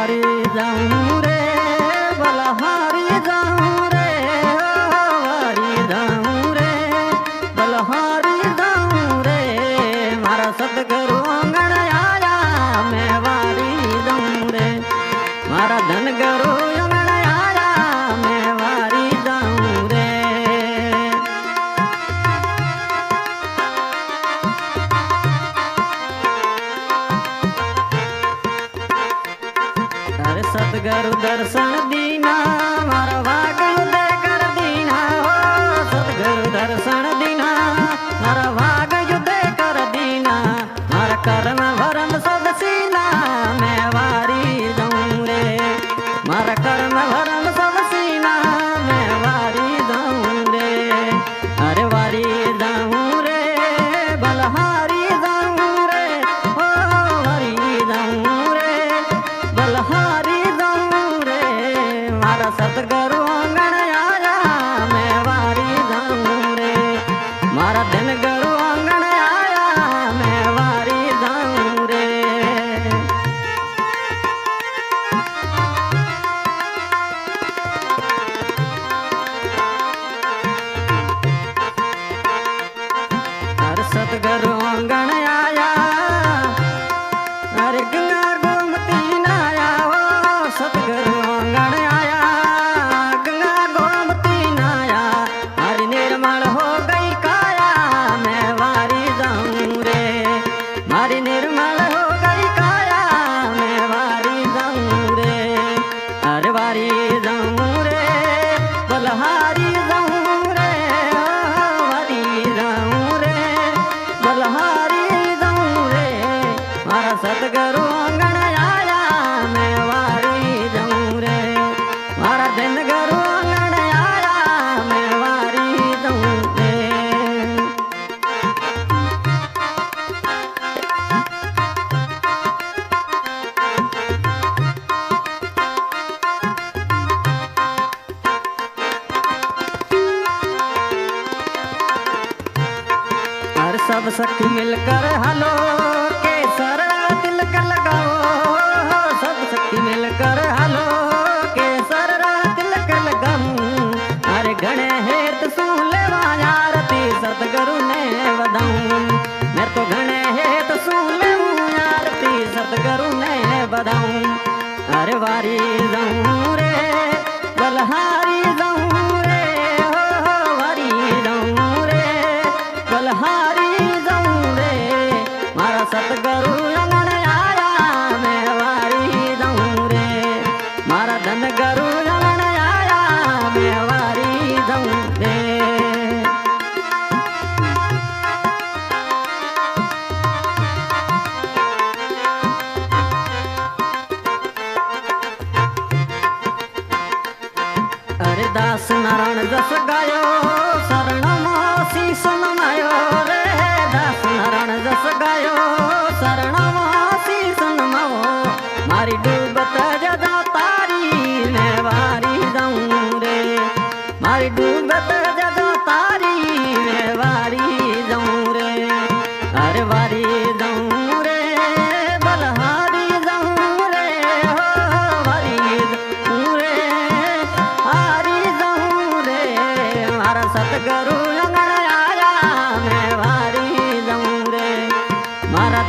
वारी जाऊं रे बलहारी जाऊं रे वारी जाऊं रे बलहारी जाऊं रे मारा सतगुरु आंगण आया मैं वारी जाऊं रे मारा धन गुरु आंगण आया मैं वारी जाऊं रे। अरे सतगुरु दर्शन दीना मारा भाग युदय कर दीना हो सतगुरु दर्शन दीना मारा भाग युदय कर दीना मारा कर्म भरम सब सीना मैं वारी जाऊं रे मारा कर्म भरम सब सीना मैं वारी जाऊं रे। अरे वारी जाऊं रे बलहारी जाऊं रे ओ वारी जाऊं रे बलहारी जाऊं रे मारा सतगुरु आंगण आया मैं वारी जाऊं रे मारा धन गुरु आंगण आया मैं वारी जाऊं रे। अरे सतगुरु आंगण आया अरे गंगा गोमती नाया हो सतगुरु आंगण आया गंगा गोमती नाया हरि निर्मल हो गई काया मैं वारी जाऊं रे मारी निर्मल हो गई काया मैं वारी जाऊं रे। अरे वारी जाऊं रे बलहारी जाऊं रे ओ वारी जाऊं रे बलहारी जाऊं रे मारा सतगुरु आंगण आया मैं वारी जाऊं रे मारा धन गुरु आंगण आया मैं वारी जाऊं रे। हर सब सखी मिलकर हलो केसर तिलक लगाओ सब सखी मिलकर हलो केसर तिलक लगाऊं अरे घणे हेत सुन ले आरती सतगुरु ने बधाऊं मैं तो घणे हेत सुन ले आरती सतगुरु ने बधाऊं। अरे वारी जाऊं रे बलहारी जाऊं रे हो वारी जाऊं रे बलहारी जाऊं रे मारा सतगुरु आंगण आया मैं वारी जाऊं रे मारा धन गुरु आंगण आया मैं वारी जाऊं रे। अरे दास नारायण जस गायो शरण मासी सुनमायो रे दास नारायण जस गायो शरण मासी सुनमाओ मारी डूबत जदा तारी मैं वारी जाऊं रे मारी डूबत जदा तारी मैं वारी जाऊं रे। अरे वारी जाऊं रे बलहारी जाऊं रे हो वारी जाऊं रे हारी जाऊं रे मारा सतगुरु आंगण आया मैं वारी जाऊं रे मारा